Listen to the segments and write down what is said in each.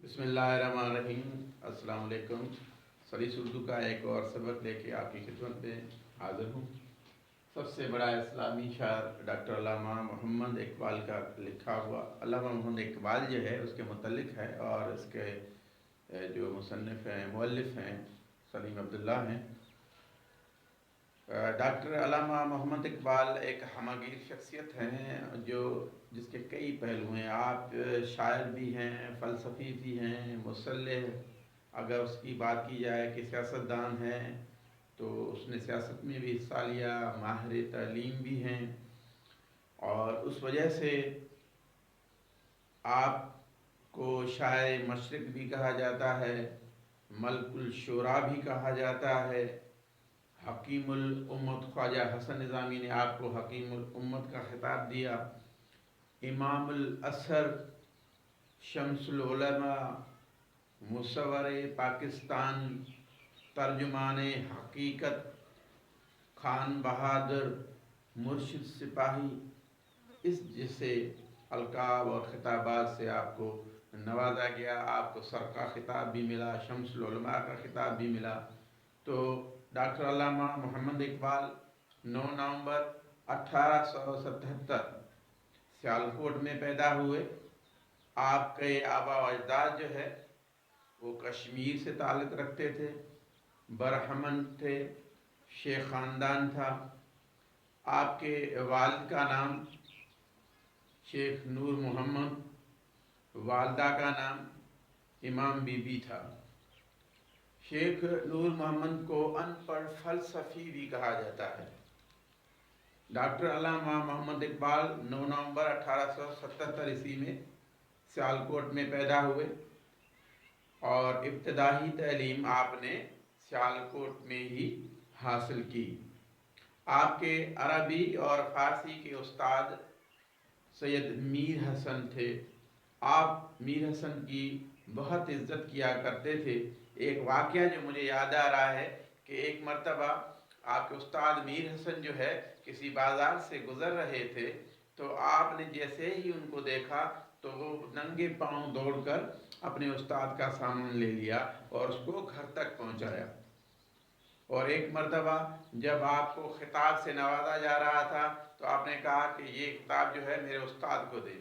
بسم اللہ الرحمن الرحیم۔ السلام علیکم۔ سلیس اردو کا ایک اور سبق لے کے آپ کی خدمت میں حاضر ہوں۔ سب سے بڑا اسلامی شاعر ڈاکٹر علامہ محمد اقبال کا لکھا ہوا، علامہ محمد اقبال جو ہے اس کے متعلق ہے، اور اس کے جو مصنف ہیں، مؤلف ہیں، سلیم عبداللہ ہیں۔ ڈاکٹر علامہ محمد اقبال ایک ہمہ گیر شخصیت ہیں جس کے کئی پہلو ہیں۔ آپ شاعر بھی ہیں، فلسفی بھی ہیں، مصلح، اگر اس کی بات کی جائے کہ سیاستدان ہیں تو اس نے سیاست میں بھی حصہ لیا، ماہر تعلیم بھی ہیں، اور اس وجہ سے آپ کو شاعر مشرق بھی کہا جاتا ہے، ملک الشعراء بھی کہا جاتا ہے۔ حکیم الامت خواجہ حسن نظامی نے آپ کو حکیم الامت کا خطاب دیا۔ امام الاثر، شمس العلماء، مصور پاکستان، ترجمان حقیقت، خان بہادر، مرشد سپاہی، اس جیسے القاب اور خطابات سے آپ کو نوازا گیا۔ آپ کو سر کا خطاب بھی ملا، شمس العلماء کا خطاب بھی ملا۔ تو ڈاکٹر علامہ محمد اقبال 9 نومبر 1877 سیالکوٹ میں پیدا ہوئے۔ آپ کے آبا و اجداد جو ہے وہ کشمیر سے تعلق رکھتے تھے، برہمن تھے، شیخ خاندان تھا۔ آپ کے والد کا نام شیخ نور محمد، والدہ کا نام امام بی بی تھا۔ شیخ نور محمد کو ان پڑھ فلسفی بھی کہا جاتا ہے۔ ڈاکٹر علامہ محمد اقبال 9 نومبر 1877 عیسوی میں سیالکوٹ میں پیدا ہوئے، اور ابتدائی تعلیم آپ نے سیالکوٹ میں ہی حاصل کی۔ آپ کے عربی اور فارسی کے استاد سید میر حسن تھے۔ آپ میر حسن کی بہت عزت کیا کرتے تھے۔ ایک واقعہ جو مجھے یاد آ رہا ہے کہ ایک مرتبہ آپ کے استاد میر حسن جو ہے کسی بازار سے گزر رہے تھے، تو آپ نے جیسے ہی ان کو دیکھا تو وہ ننگے پاؤں دوڑ کر اپنے استاد کا سامان لے لیا اور اس کو گھر تک پہنچایا۔ اور ایک مرتبہ جب آپ کو خطاب سے نوازا جا رہا تھا تو آپ نے کہا کہ یہ خطاب جو ہے میرے استاد کو دے۔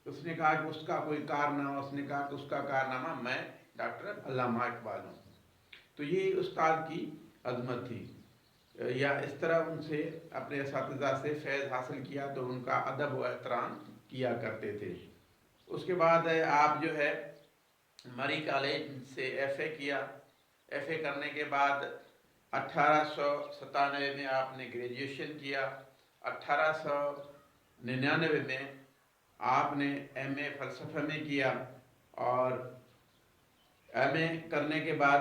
اس نے کہا کہ اس کا کوئی کارنامہ، اس نے کہا کہ اس کا کارنامہ میں ڈاکٹر علامہ اقبال ہوں۔ تو یہ استاد کی عظمت تھی، یا اس طرح ان سے اپنے اساتذہ سے فیض حاصل کیا تو ان کا ادب و احترام کیا کرتے تھے۔ اس کے بعد آپ جو ہے مری کالج سے ایف اے کیا۔ ایف اے کرنے کے بعد 1897 میں آپ نے گریجویشن کیا۔ 1899 میں آپ نے ایم اے فلسفہ میں کیا، اور ایم اے کرنے کے بعد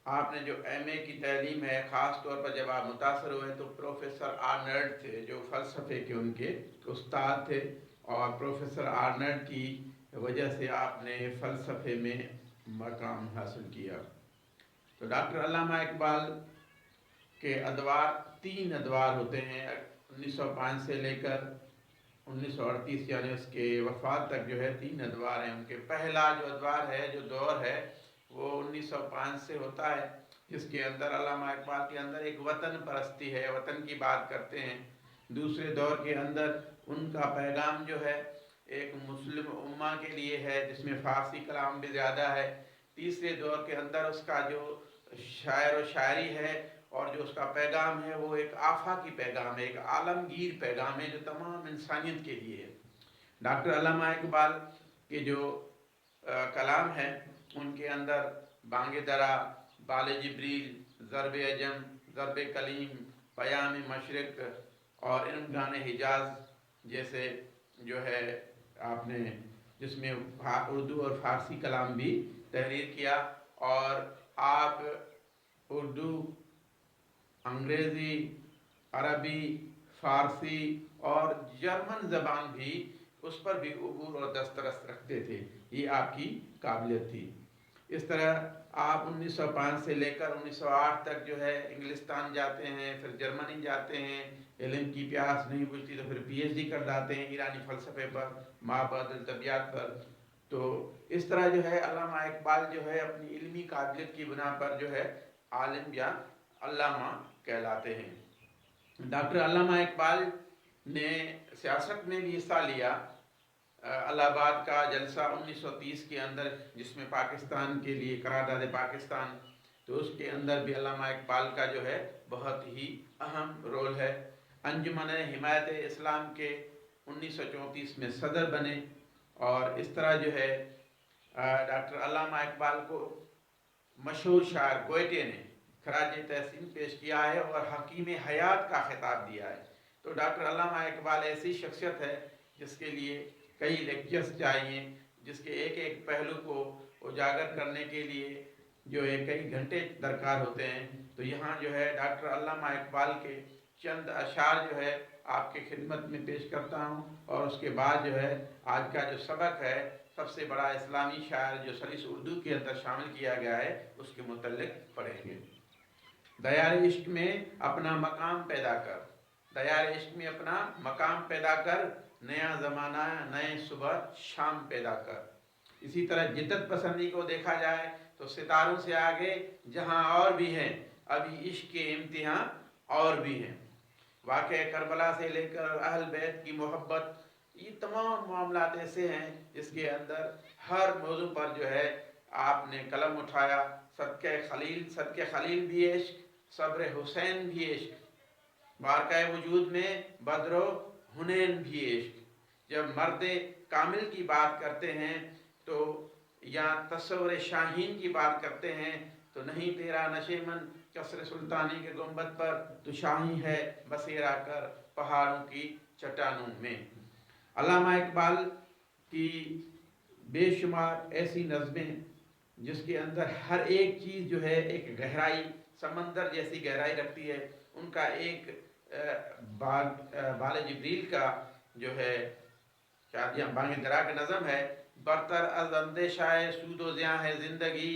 آپ نے جو ایم اے کی تعلیم ہے، خاص طور پر جب آپ متاثر ہوئے تو پروفیسر آرنلڈ تھے جو فلسفے کے ان کے استاد تھے، اور پروفیسر آرنلڈ کی وجہ سے آپ نے فلسفے میں مقام حاصل کیا۔ تو ڈاکٹر علامہ اقبال کے ادوار 3 ادوار ہوتے ہیں۔ 1905 سے لے کر 1938 یعنی اس کے وفات تک جو ہے 3 ادوار ہیں ان کے۔ پہلا جو ادوار ہے، جو دور ہے، وہ 1905 سے ہوتا ہے، جس کے اندر علامہ اقبال کے اندر ایک وطن پرستی ہے، وطن کی بات کرتے ہیں۔ دوسرے دور کے اندر ان کا پیغام جو ہے ایک مسلم امہ کے لیے ہے، جس میں فارسی کلام بھی زیادہ ہے۔ تیسرے دور کے اندر اس کا جو شاعر و شاعری ہے اور جو اس کا پیغام ہے وہ ایک آفاقی پیغام ہے، ایک عالمگیر پیغام ہے جو تمام انسانیت کے لیے ہے۔ ڈاکٹر علامہ اقبال کے جو کلام ہیں ان کے اندر بانگ درا، بال جبریل، ضرب عجم، ضرب کلیم، پیام مشرق اور ارمغان حجاز جیسے جو ہے آپ نے، جس میں اردو اور فارسی کلام بھی تحریر کیا، اور آپ اردو، انگریزی، عربی، فارسی اور جرمن زبان بھی اس پر بھی عبور اور دسترس رکھتے تھے۔ یہ آپ کی قابلیت تھی۔ اس طرح آپ 1905 سے لے کر 1908 تک جو ہے انگلستان جاتے ہیں، پھر جرمنی جاتے ہیں، علم کی پیاس نہیں بجھتی تو پھر پی ایچ ڈی کر جاتے ہیں ایرانی فلسفے پر، مابعد الطبیعیات پر۔ تو اس طرح جو ہے علامہ اقبال جو ہے اپنی علمی قابلیت کی بنا پر جو ہے عالم یا علامہ کہلاتے ہیں۔ ڈاکٹر علامہ اقبال نے سیاست میں بھی حصہ لیا۔ الہ آباد کا جلسہ 1930 کے اندر، جس میں پاکستان کے لیے قرارداد پاکستان، تو اس کے اندر بھی علامہ اقبال کا جو ہے بہت ہی اہم رول ہے۔ انجمن حمایت اسلام کے 1934 میں صدر بنے، اور اس طرح جو ہے ڈاکٹر علامہ اقبال کو مشہور شاعر گوئٹے نے خراج تحسین پیش کیا ہے اور حکیم حیات کا خطاب دیا ہے۔ تو ڈاکٹر علامہ اقبال ایسی شخصیت ہے جس کے لیے کئی لیکچرز چاہیے، جس کے ایک ایک پہلو کو اجاگر کرنے کے لیے جو ہے کئی گھنٹے درکار ہوتے ہیں۔ تو یہاں جو ہے ڈاکٹر علامہ اقبال کے چند اشعار جو ہے آپ کے خدمت میں پیش کرتا ہوں، اور اس کے بعد جو ہے آج کا جو سبق ہے سب سے بڑا اسلامی شاعر جو سلیس اردو کے اندر شامل کیا گیا ہے اس کے متعلق پڑھیں گے۔ دیار عشق میں اپنا مقام پیدا کر، دیار عشق میں اپنا مقام پیدا کر، نیا زمانہ نئے صبح شام پیدا کر۔ اسی طرح جدت پسندی کو دیکھا جائے تو ستاروں سے آگے جہاں اور بھی ہیں، ابھی عشق کے امتحان اور بھی ہیں۔ واقعہ کربلا سے لے کر اہل بیت کی محبت، یہ تمام معاملات ایسے ہیں جس کے اندر ہر موضوع پر جو ہے آپ نے قلم اٹھایا۔ صدقہ خلیل بھی عشق، صبر حسین بھی عشق، معرکہ وجود میں بدر و حنین بھی عشق۔ جب مرد کامل کی بات کرتے ہیں تو یا تصور شاہین کی بات کرتے ہیں تو نہیں تیرا نشیمن قصر سلطانی کے گنبد پر، تو شاہی ہے بسیرا کر پہاڑوں کی چٹانوں میں۔ علامہ اقبال کی بے شمار ایسی نظمیں جس کے اندر ہر ایک چیز جو ہے ایک گہرائی، سمندر جیسی گہرائی رکھتی ہے۔ ان کا ایک بال جبریل کا جو ہے شادیاں بانگ درا کا نظم ہے، برتر از اندیشہ سود و زیاں ہے زندگی،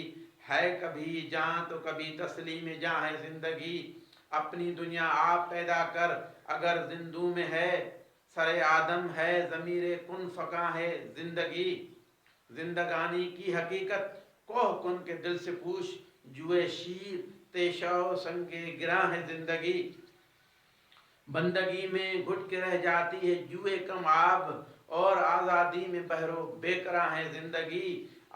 ہے کبھی جاں تو کبھی تسلیم جاں ہے زندگی، اپنی دنیا آپ پیدا کر اگر زندوں میں ہے، سر آدم ہے ضمیر کن فکاں ہے زندگی، زندگانی کی حقیقت کوہ کن کے دل سے پوچھ، جوئے شیر تیشو سنگ گراں ہے زندگی، بندگی میں گھٹ کے رہ جاتی ہے جوئے کم آب، اور آزادی میں بحر و بے کراں ہے زندگی،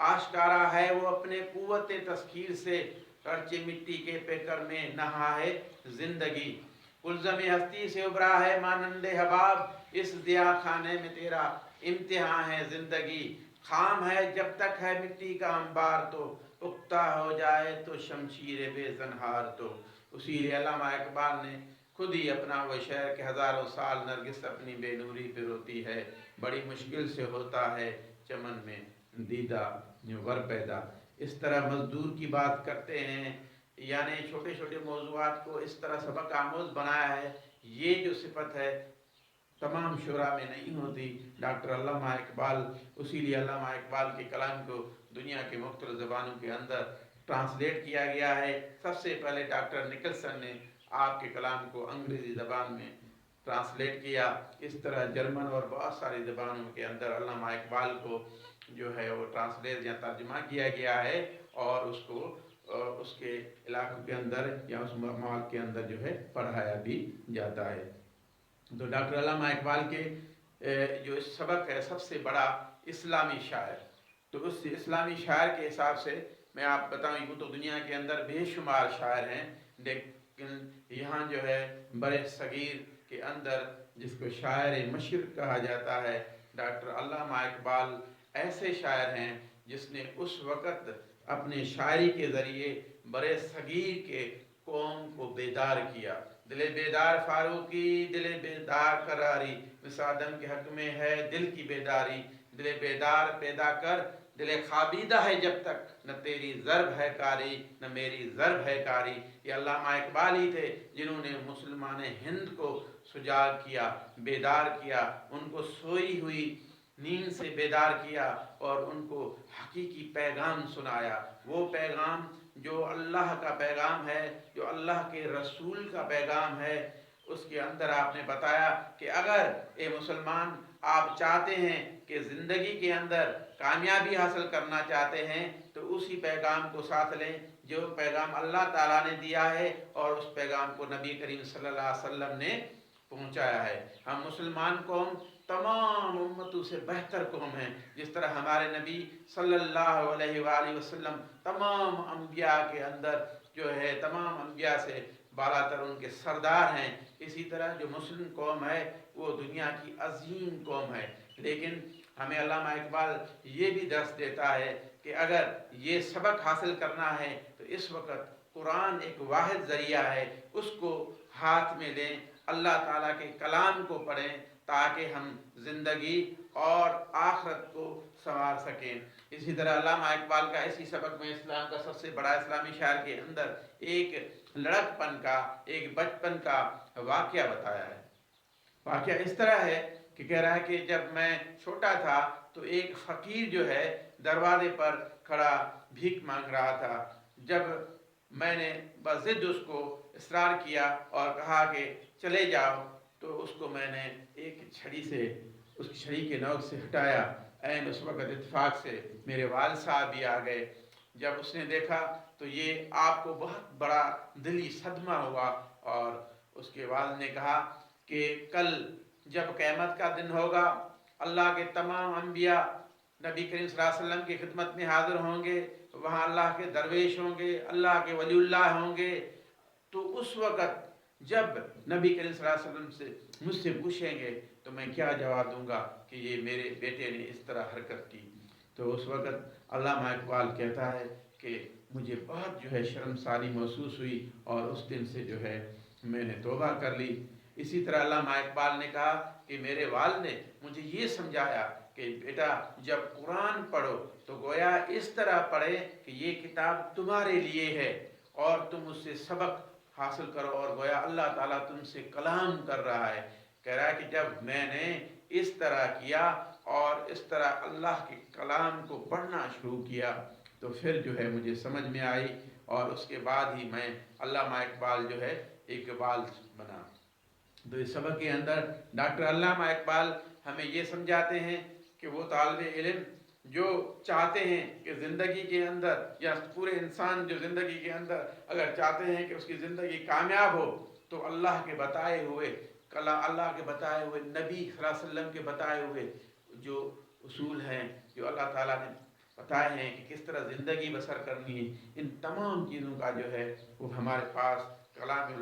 آشکارا ہے وہ اپنے قوت تسخیر سے، گرچہ مٹی کے پیکر میں نہا ہے زندگی، الزم ہستی سے ابھرا ہے مانند حباب، اس ضیاء خانے میں تیرا امتحان ہے زندگی، خام ہے جب تک ہے مٹی کا انبار تو، پختہ ہو جائے تو شمشیر بے زنہار تو۔ اسی لیے علامہ اقبال نے خود ہی اپنا وہ شعر کہ ہزاروں سال نرگس اپنی بے نوری پہ روتی ہے، بڑی مشکل سے ہوتا ہے چمن میں دیدہ ور پیدا۔ اس طرح مزدور کی بات کرتے ہیں، یعنی چھوٹے چھوٹے موضوعات کو اس طرح سبق آموز بنایا ہے۔ یہ جو صفت ہے تمام شعراء میں نہیں ہوتی، ڈاکٹر علامہ اقبال، اسی لیے علامہ اقبال کے کلام کو دنیا کے مختلف زبانوں کے اندر ٹرانسلیٹ کیا گیا ہے۔ سب سے پہلے ڈاکٹر نکلسن نے آپ کے کلام کو انگریزی زبان میں ٹرانسلیٹ کیا۔ اس طرح جرمن اور بہت ساری زبانوں کے اندر علامہ اقبال کو جو ہے وہ ٹرانسلیٹ یا ترجمہ کیا گیا ہے، اور اس کو اس کے علاقوں کے اندر یا اس ممالک کے اندر جو ہے پڑھایا بھی جاتا ہے۔ تو ڈاکٹر علامہ اقبال کے جو سبق ہے سب سے بڑا اسلامی شاعر، تو اس اسلامی شاعر کے حساب سے میں آپ بتاؤں، وہ تو دنیا کے اندر بے شمار شاعر ہیں، لیکن یہاں جو ہے برِ صغیر کے اندر جس کو شاعر مشرق کہا جاتا ہے، ڈاکٹر علامہ اقبال ایسے شاعر ہیں جس نے اس وقت اپنے شاعری کے ذریعے برِ صغیر کے قوم کو بیدار کیا۔ دل بیدار فاروقی دل بیدار قراری، وسادم کے حق میں ہے دل کی بیداری، دل بیدار پیدا کر دل خوابیدہ ہے جب تک، نہ تیری ضرب ہے کاری نہ میری ضرب ہے کاری۔ یہ علامہ اقبال ہی تھے جنہوں نے مسلمان ہند کو سجاگ کیا، بیدار کیا، ان کو سوئی ہوئی نیند سے بیدار کیا اور ان کو حقیقی پیغام سنایا۔ وہ پیغام جو اللہ کا پیغام ہے، جو اللہ کے رسول کا پیغام ہے، اس کے اندر آپ نے بتایا کہ اگر اے مسلمان آپ چاہتے ہیں کہ زندگی کے اندر کامیابی حاصل کرنا چاہتے ہیں تو اسی پیغام کو ساتھ لیں جو پیغام اللہ تعالیٰ نے دیا ہے اور اس پیغام کو نبی کریم صلی اللہ علیہ وسلم نے پہنچایا ہے۔ ہم مسلمان قوم تمام امتوں سے بہتر قوم ہیں، جس طرح ہمارے نبی صلی اللہ علیہ وآلہ وسلم تمام انبیاء کے اندر جو ہے تمام انبیاء سے بالاتر ان کے سردار ہیں، اسی طرح جو مسلم قوم ہے وہ دنیا کی عظیم قوم ہے۔ لیکن ہمیں علامہ اقبال یہ بھی درس دیتا ہے کہ اگر یہ سبق حاصل کرنا ہے تو اس وقت قرآن ایک واحد ذریعہ ہے، اس کو ہاتھ میں لیں، اللہ تعالیٰ کے کلام کو پڑھیں تاکہ ہم زندگی اور آخرت کو سنوار سکیں۔ اسی طرح علامہ اقبال کا اسی سبق میں اسلام کا سب سے بڑا اسلامی شاعر کے اندر ایک لڑکپن کا ایک بچپن کا واقعہ بتایا ہے۔ واقعہ اس طرح ہے کہ کہہ رہا ہے کہ جب میں چھوٹا تھا تو ایک فقیر جو ہے دروازے پر کھڑا بھیک مانگ رہا تھا۔ جب میں نے بضد اس کو اصرار کیا اور کہا کہ چلے جاؤ تو اس کو میں نے ایک چھڑی سے اس چھڑی کے نوک سے ہٹایا۔ عین اس وقت اتفاق سے میرے والد صاحب بھی آ گئے۔ جب اس نے دیکھا تو یہ آپ کو بہت بڑا دلی صدمہ ہوا اور اس کے والد نے کہا کہ کل جب قیامت کا دن ہوگا اللہ کے تمام انبیاء نبی کریم صلی اللہ علیہ وسلم کی خدمت میں حاضر ہوں گے، وہاں اللہ کے درویش ہوں گے، اللہ کے ولی اللہ ہوں گے، تو اس وقت جب نبی کریم صلی اللہ علیہ وسلم سے مجھ سے پوچھیں گے تو میں کیا جواب دوں گا کہ یہ میرے بیٹے نے اس طرح حرکت کی۔ تو اس وقت علامہ اقبال کہتا ہے کہ مجھے بہت جو ہے شرمساری محسوس ہوئی اور اس دن سے جو ہے میں نے توبہ کر لی۔ اسی طرح علامہ اقبال نے کہا کہ میرے والد نے مجھے یہ سمجھایا کہ بیٹا جب قرآن پڑھو تو گویا اس طرح پڑھے کہ یہ کتاب تمہارے لیے ہے اور تم اس سے سبق حاصل کرو اور گویا اللہ تعالیٰ تم سے کلام کر رہا ہے۔ کہہ رہا ہے کہ جب میں نے اس طرح کیا اور اس طرح اللہ کے کلام کو پڑھنا شروع کیا تو پھر جو ہے مجھے سمجھ میں آئی اور اس کے بعد ہی میں علامہ اقبال جو ہے اقبال بنا۔ تو اس سبق کے اندر ڈاکٹر علامہ اقبال ہمیں یہ سمجھاتے ہیں کہ وہ طالب علم جو چاہتے ہیں کہ زندگی کے اندر یا پورے انسان جو زندگی کے اندر اگر چاہتے ہیں کہ اس کی زندگی کامیاب ہو تو اللہ کے بتائے ہوئے اللہ کے بتائے ہوئے نبی صلی اللہ علیہ وسلم کے بتائے ہوئے جو اصول ہیں جو اللہ تعالیٰ نے بتائے ہیں کہ کس طرح زندگی بسر کرنی ہے، ان تمام چیزوں کا جو ہے وہ ہمارے پاس کلام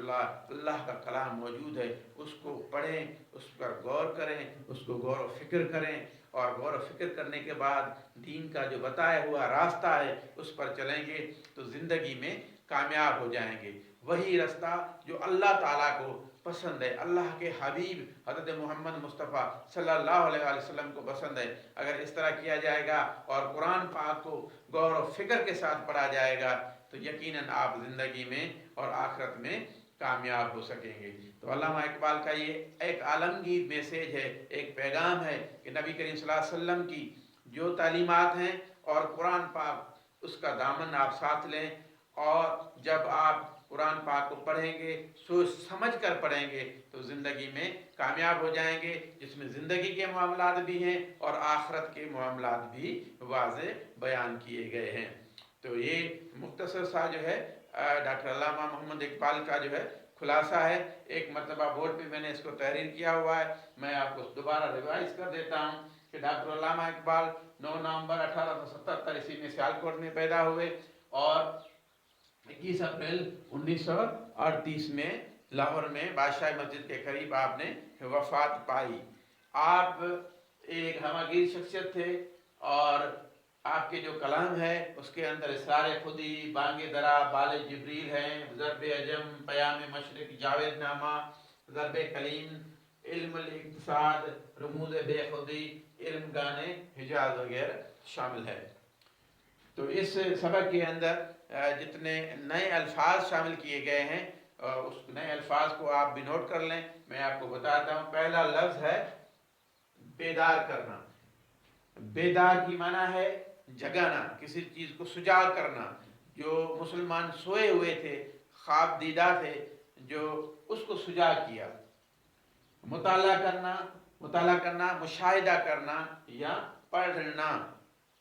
اللہ کا کلام موجود ہے۔ اس کو پڑھیں، اس پر غور کریں، اس کو غور و فکر کریں اور غور و فکر کرنے کے بعد دین کا جو بتایا ہوا راستہ ہے اس پر چلیں گے تو زندگی میں کامیاب ہو جائیں گے۔ وہی راستہ جو اللہ تعالیٰ کو پسند ہے، اللہ کے حبیب حضرت محمد مصطفیٰ صلی اللہ علیہ وسلم کو پسند ہے۔ اگر اس طرح کیا جائے گا اور قرآن پاک کو غور و فکر کے ساتھ پڑھا جائے گا تو یقیناً آپ زندگی میں اور آخرت میں کامیاب ہو سکیں گے۔ تو علامہ اقبال کا یہ ایک عالمگیر میسیج ہے، ایک پیغام ہے کہ نبی کریم صلی اللہ علیہ وسلم کی جو تعلیمات ہیں اور قرآن پاک اس کا دامن آپ ساتھ لیں اور جب آپ قرآن پاک کو پڑھیں گے سوچ سمجھ کر پڑھیں گے تو زندگی میں کامیاب ہو جائیں گے، جس میں زندگی کے معاملات بھی ہیں اور آخرت کے معاملات بھی واضح بیان کیے گئے ہیں۔ تو یہ مختصر سا جو ہے ڈاکٹر علامہ محمد اقبال کا جو ہے خلاصہ ہے۔ ایک مرتبہ بورڈ پہ میں نے اس کو تحریر کیا ہوا ہے، میں آپ کو دوبارہ ریوائز کر دیتا ہوں کہ ڈاکٹر علامہ اقبال 9 نومبر 1877 عیسوی میں سیالکوٹ میں پیدا ہوئے اور 21 اپریل 1938 میں لاہور میں بادشاہ مسجد کے قریب آپ نے وفات پائی۔ آپ ایک ہماگیر شخصیت تھے اور آپ کے جو کلام ہے اس کے اندر اسرار خودی، بانگ درا، بال جبریل ہیں، ضرب عجم، پیام مشرق، جاوید نامہ، ضرب کلیم، علم الاقتصاد، رموز بے خودی، علم گانے حجاز وغیرہ شامل ہے۔ تو اس سبق کے اندر جتنے نئے الفاظ شامل کیے گئے ہیں اس نئے الفاظ کو آپ بھی نوٹ کر لیں، میں آپ کو بتاتا ہوں۔ پہلا لفظ ہے بیدار کرنا۔ بیدار کی معنی ہے جگانا، کسی چیز کو سجا کرنا۔ جو مسلمان سوئے ہوئے تھے، خواب دیدہ تھے، جو اس کو سجا کیا۔ مطالعہ کرنا، مشاہدہ کرنا یا پڑھنا۔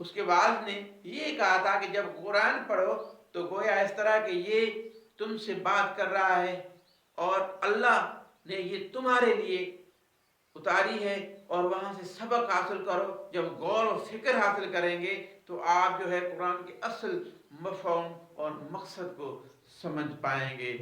اس کے بعد نے یہ کہا تھا کہ جب قرآن پڑھو تو گویا اس طرح کہ یہ تم سے بات کر رہا ہے اور اللہ نے یہ تمہارے لیے اتاری ہے، اور وہاں سے سبق حاصل کرو۔ جب غور و فکر حاصل کریں گے تو آپ جو ہے قرآن کے اصل مفہوم اور مقصد کو سمجھ پائیں گے۔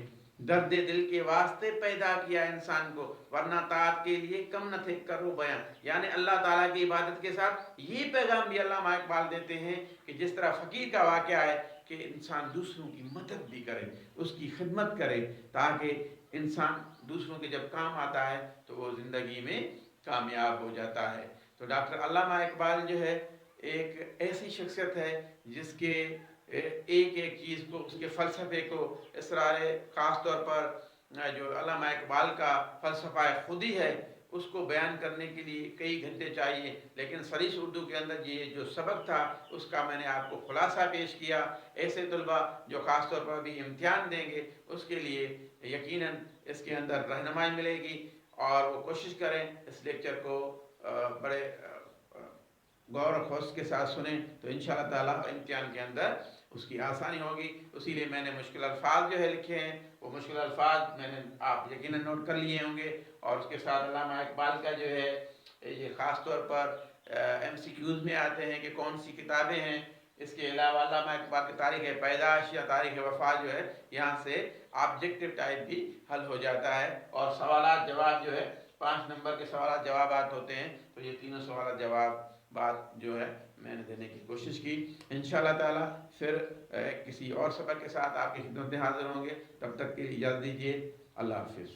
درد دل کے واسطے پیدا کیا انسان کو، ورنہ طاعت کے لیے کم نہ تھے کرو بیان۔ یعنی اللہ تعالیٰ کی عبادت کے ساتھ یہ پیغام بھی علامہ اقبال دیتے ہیں کہ جس طرح فقیر کا واقعہ ہے کہ انسان دوسروں کی مدد بھی کرے، اس کی خدمت کرے، تاکہ انسان دوسروں کے جب کام آتا ہے تو وہ زندگی میں کامیاب ہو جاتا ہے۔ تو ڈاکٹر علامہ اقبال جو ہے ایک ایسی شخصیت ہے جس کے ایک ایک چیز کو، اس کے فلسفے کو اسرار، خاص طور پر جو علامہ اقبال کا فلسفہ خودی ہے اس کو بیان کرنے کے لیے کئی گھنٹے چاہیے، لیکن سلیس اردو کے اندر یہ جو سبق تھا اس کا میں نے آپ کو خلاصہ پیش کیا۔ ایسے طلباء جو خاص طور پر بھی امتحان دیں گے اس کے لیے یقیناً اس کے اندر رہنمائی ملے گی، اور وہ کوشش کریں اس لیکچر کو بڑے غور و خوض کے ساتھ سنیں، تو انشاءاللہ تعالیٰ امتحان کے اندر اس کی آسانی ہوگی۔ اسی لیے میں نے مشکل الفاظ جو ہے لکھے ہیں، وہ مشکل الفاظ میں نے آپ یقیناً نوٹ کر لیے ہوں گے، اور اس کے ساتھ علامہ اقبال کا جو ہے یہ خاص طور پر MCQs میں آتے ہیں کہ کون سی کتابیں ہیں۔ اس کے علاوہ علامہ اقبال کی تاریخ پیدائش یا تاریخ وفات جو ہے یہاں سے آبجیکٹیو ٹائپ بھی حل ہو جاتا ہے، اور سوالات جواب جو ہے 5 نمبر کے سوالات جوابات ہوتے ہیں، تو یہ تینوں سوالات جواب بات جو ہے میں نے دینے کی کوشش کی۔ انشاءاللہ تعالیٰ پھر کسی اور سبق کے ساتھ آپ کی خدمت میں حاضر ہوں گے، تب تک کے لیے اجازت دیجیے، اللہ حافظ۔